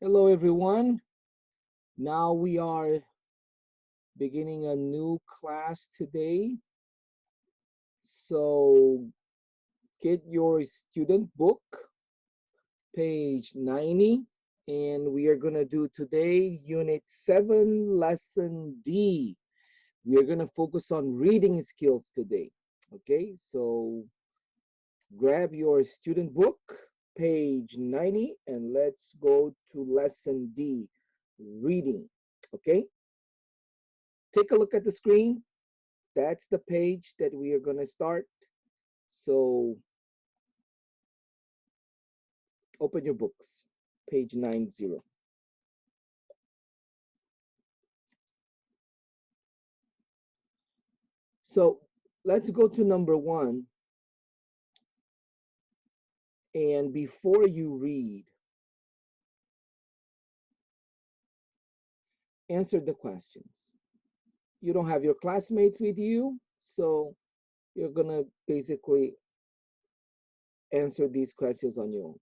Hello, everyone. Now we are beginning a new class today. So get your student book, page 90, and we are going to do today Unit 7, Lesson D. We are going to focus on reading skills today. Okay, so grab your student book, page 90, and let's go to Lesson D, reading. Okay, take a look at the screen. That's the page that we are going to start. So open your books, page 90. So let's go to number 1. And before you read, answer the questions. You don't have your classmates with you, so you're going to basically answer these questions on your own.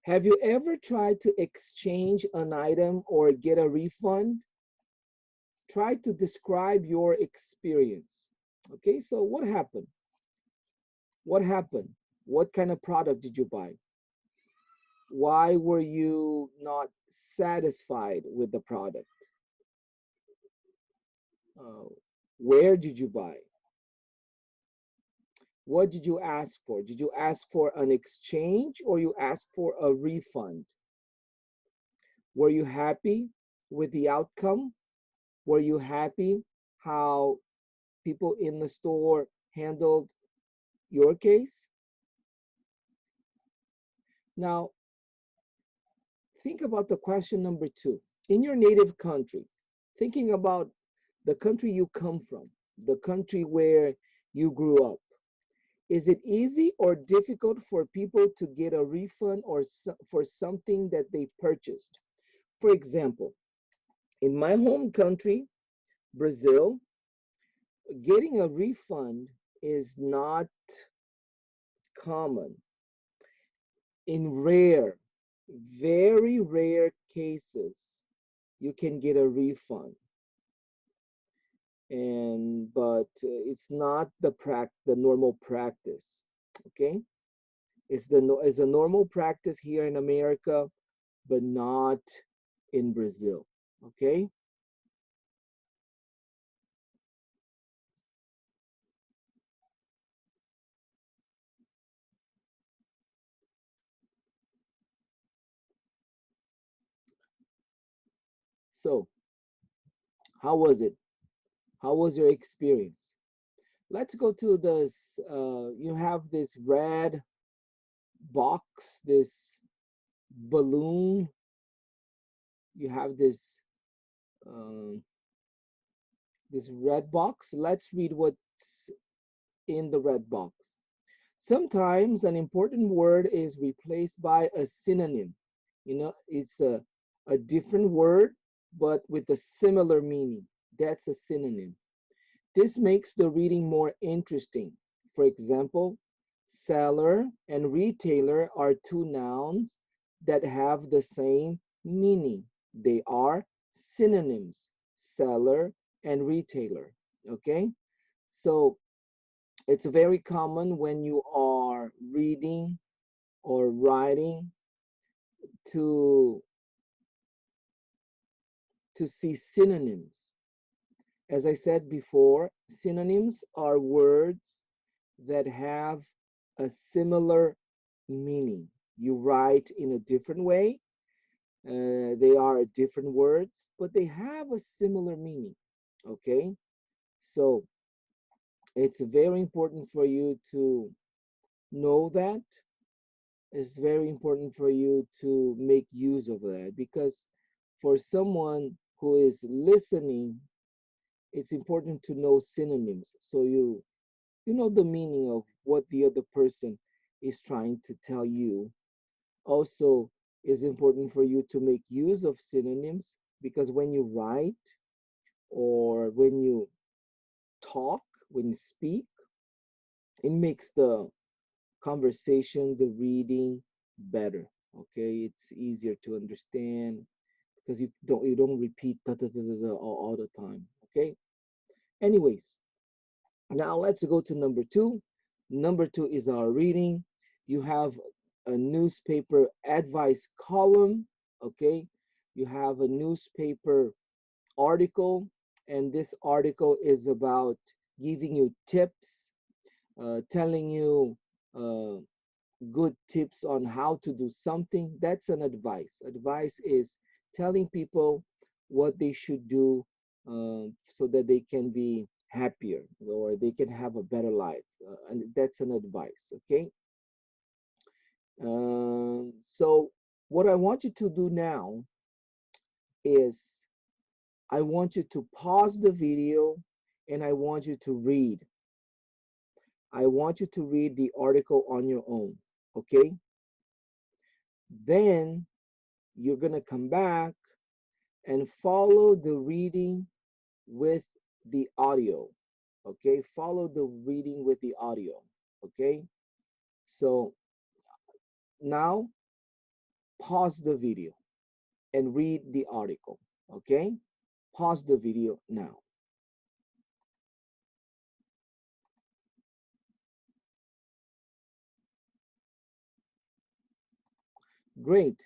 Have you ever tried to exchange an item or get a refund? Try to describe your experience. Okay, so what happened? What happened? What kind of product did you buy? Why were you not satisfied with the product? Uh, where did you buy? What did you ask for? Did you ask for an exchange or you asked for a refund? Were you happy with the outcome? Were you happy how people in the store handled your case? Now, think about the question number 2. In your native country, thinking about the country you come from, the country where you grew up, is it easy or difficult for people to get a refund or for something that they purchased? For example, in my home country, Brazil, getting a refund is not common. In rare, very rare cases, you can get a refund. But it's not the normal practice. Okay, it's a normal practice here in America, but not in Brazil. Okay, so how was it? How was your experience? Let's go to this. You have this red box, this balloon. You have um, this red box. Let's read what's in the red box. Sometimes an important word is replaced by a synonym. It's a different word, but with a similar meaning. That's a synonym. This makes the reading more interesting. For example, seller and retailer are two nouns that have the same meaning. They are synonyms, seller and retailer. Okay? So it's very common when you are reading or writing to see synonyms. As I said before, synonyms are words that have a similar meaning. You write in a different way. They are different words, but they have a similar meaning. Okay? So it's very important for you to know that. It's very important for you to make use of that because for someone who is listening, it's important to know synonyms so you know the meaning of what the other person is trying to tell you. Also, it's important for you to make use of synonyms because when you write or when you talk, when you speak, it makes the conversation, the reading better. Okay, it's easier to understand because you don't repeat da, da, da, da, da, all the time. Okay. Anyways, now let's go to number two. Number two is our reading. You have a newspaper advice column. Okay, you have a newspaper article, and this article is about giving you tips, telling you uh, good tips on how to do something. That's an advice. Advice is telling people what they should do so that they can be happier or they can have a better life. And that's an advice, okay? So, what I want you to do now is I want you to pause the video and I want you to read. I want you to read the article on your own, okay? Then you're going to come back and follow the reading with the audio. Okay, follow the reading with the audio. Okay, so now pause the video and read the article. Okay, pause the video now. Great.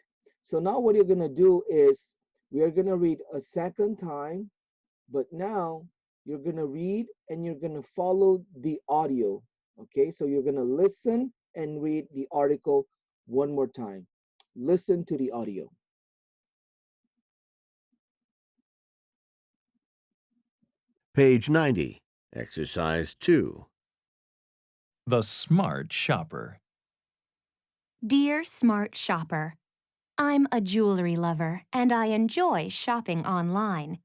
So now what you're going to do is we are going to read a second time, but now you're going to read and you're going to follow the audio. Okay, so you're going to listen and read the article one more time. Listen to the audio. Page 90, Exercise 2. The Smart Shopper. Dear Smart Shopper, I'm a jewelry lover and I enjoy shopping online.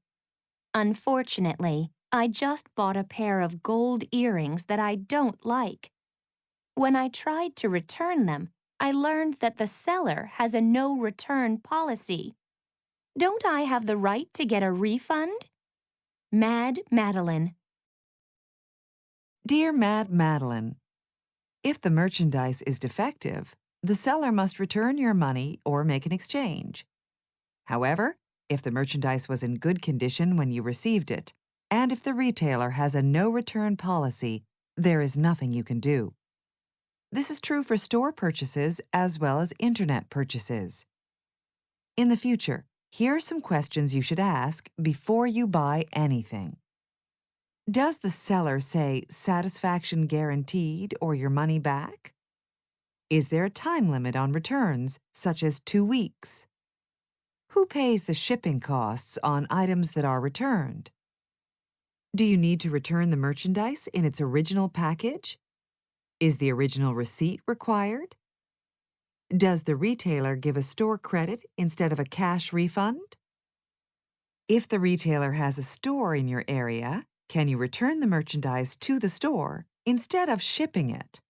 Unfortunately, I just bought a pair of gold earrings that I don't like. When I tried to return them, I learned that the seller has a no-return policy. Don't I have the right to get a refund? Mad Madeline. Dear Mad Madeline, if the merchandise is defective, the seller must return your money or make an exchange. However, if the merchandise was in good condition when you received it, and if the retailer has a no-return policy, there is nothing you can do. This is true for store purchases as well as internet purchases. In the future, here are some questions you should ask before you buy anything. Does the seller say satisfaction guaranteed or your money back? Is there a time limit on returns, such as 2 weeks? Who pays the shipping costs on items that are returned? Do you need to return the merchandise in its original package? Is the original receipt required? Does the retailer give a store credit instead of a cash refund? If the retailer has a store in your area, can you return the merchandise to the store instead of shipping it?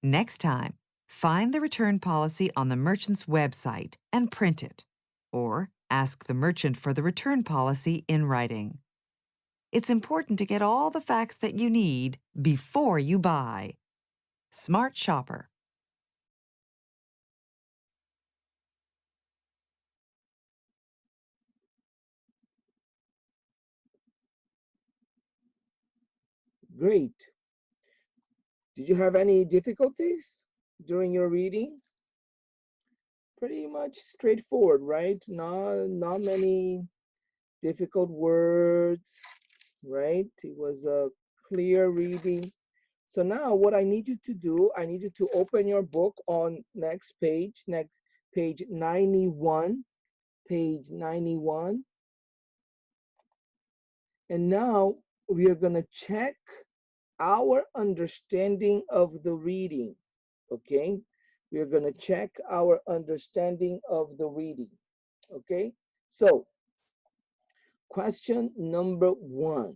Next time, find the return policy on the merchant's website and print it, or ask the merchant for the return policy in writing. It's important to get all the facts that you need before you buy. Smart Shopper. Great. Did you have any difficulties during your reading? Pretty much straightforward, right? Not many difficult words, right? It was a clear reading. So now what I need you to do, I need you to open your book on next page 91, page 91. And now we are going to check our understanding of the reading, okay? We are going to check our understanding of the reading, okay? So, question number 1.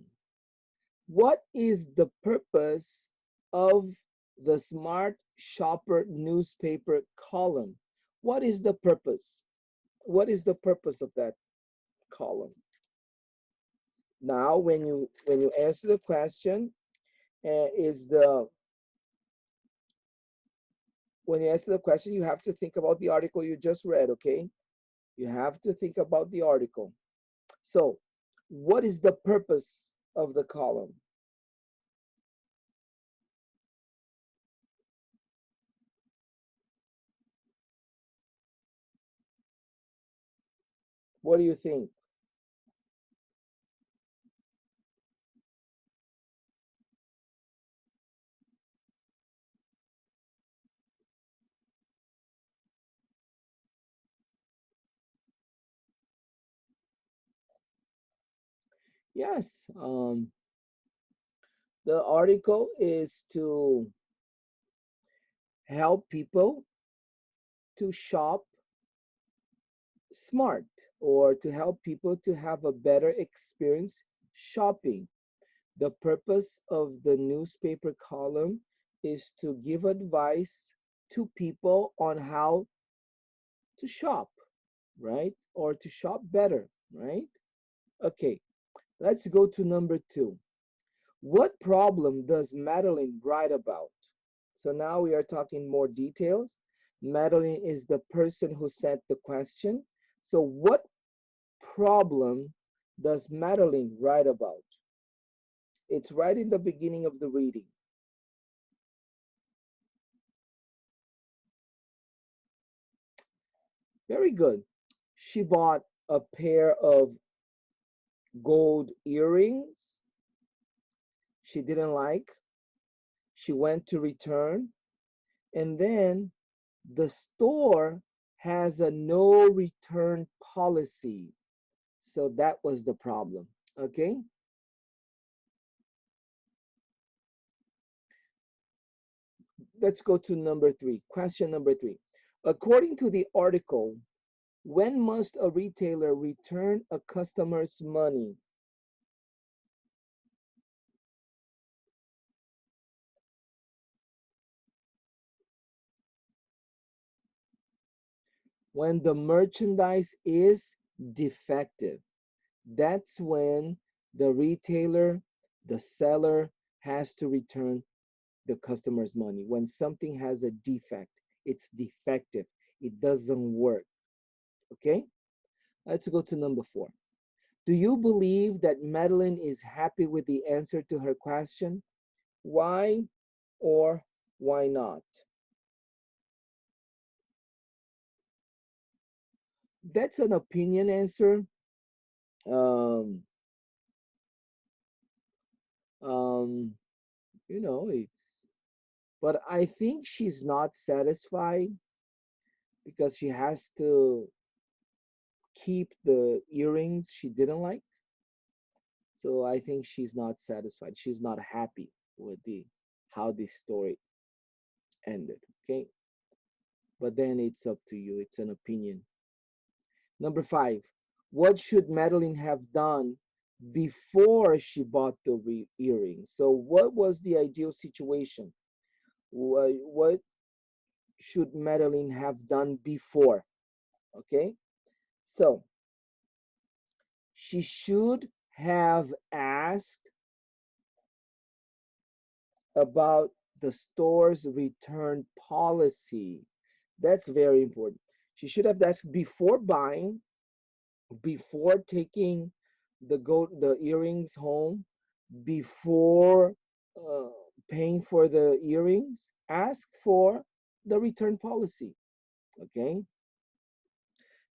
What is the purpose of the Smart Shopper newspaper column? What is the purpose? What is the purpose of that column? Now, when you answer the question, is the when you answer the question, you have to think about the article you just read, okay? You have to think about the article. So, what is the purpose of the column? What do you think? Yes, the article is to help people to shop smart, or to help people to have a better experience shopping. The purpose of the newspaper column is to give advice to people on how to shop, right? Or to shop better, right? Okay, let's go to number 2. What problem does Madeline write about? So now we are talking more details. Madeline is the person who sent the question. So what problem does Madeline write about? It's right in the beginning of the reading. Very good. She bought a pair of gold earrings she didn't like. She went to return, and then the store has a no return policy. So that was the problem. Okay. Let's go to number 3. Question number 3. According to the article, when must a retailer return a customer's money? When the merchandise is defective. That's when the retailer, the seller, has to return the customer's money. When something has a defect, it's defective, it doesn't work. Okay, let's go to number 4. Do you believe that Madeline is happy with the answer to her question? Why or why not? That's an opinion answer. Um, um, it's, but I think she's not satisfied because she has to keep the earrings she didn't like. So I think she's not satisfied. She's not happy with the how the story ended. Okay. But then it's up to you. It's an opinion. Number 5. What should Madeline have done before she bought the earrings? So what was the ideal situation? What should Madeline have done before? Okay. So she should have asked about the store's return policy. That's very important. She should have asked before buying, before taking the earrings home, before uh, paying for the earrings. Ask for the return policy. Okay.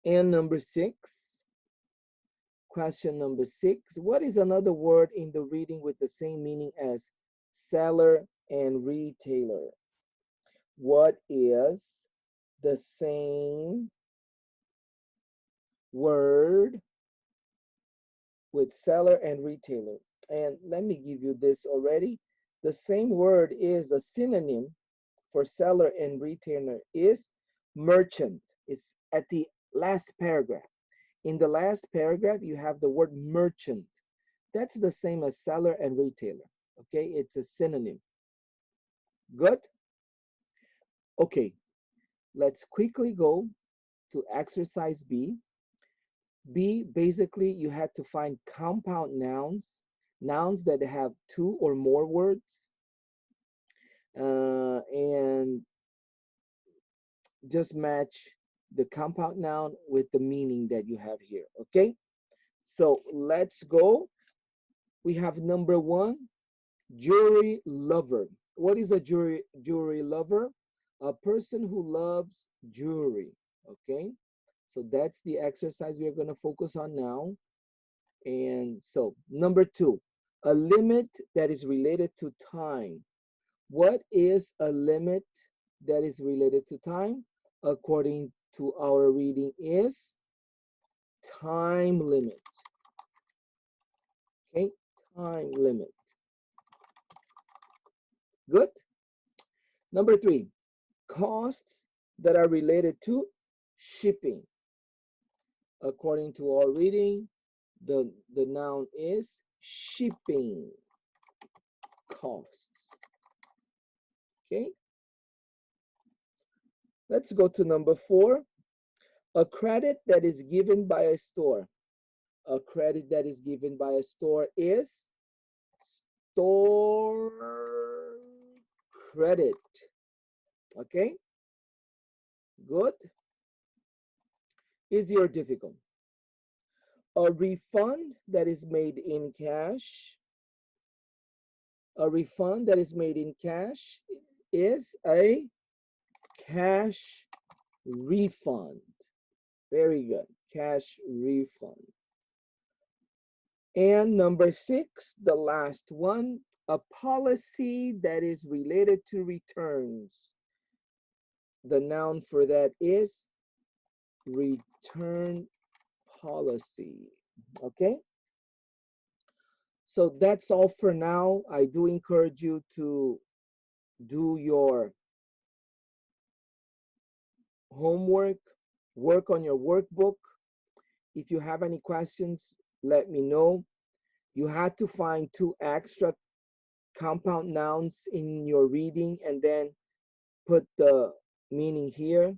And number 6. Question number 6. What is another word in the reading with the same meaning as seller and retailer? What is the same word with seller and retailer? And let me give you this already. The same word is a synonym for seller and retailer is merchant. It's at the last paragraph. In the last paragraph, you have the word merchant. That's the same as seller and retailer. Okay, it's a synonym. Good? Okay, let's quickly go to exercise B. B, basically, you had to find compound nouns, nouns that have 2 or more words. And just match the compound noun with the meaning that you have here, okay? So let's go. We have number one, jewelry lover. What is a jewelry lover? A person who loves jewelry, okay? So that's the exercise we are going to focus on now. And so number two, a limit that is related to time. What is a limit that is related to time? According to our reading is time limit. Okay, time limit. Good. Number three, costs that are related to shipping. According to our reading, the noun is shipping costs. Okay. Let's go to number four, a credit that is given by a store. A credit that is given by a store is store credit. Okay, good. Easy or difficult? A refund that is made in cash. A refund that is made in cash is a cash refund. Very good. Cash refund. And number six, the last one, a policy that is related to returns. The noun for that is return policy. Okay? So that's all for now. I do encourage you to do your homework, work on your workbook. If you have any questions, let me know. You had to find 2 extra compound nouns in your reading and then put the meaning here.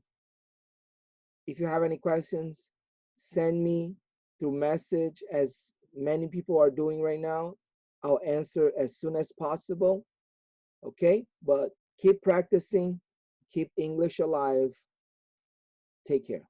If you have any questions, send me through message, as many people are doing right now. I'll answer as soon as possible. Okay, but keep practicing, keep English alive. Take care.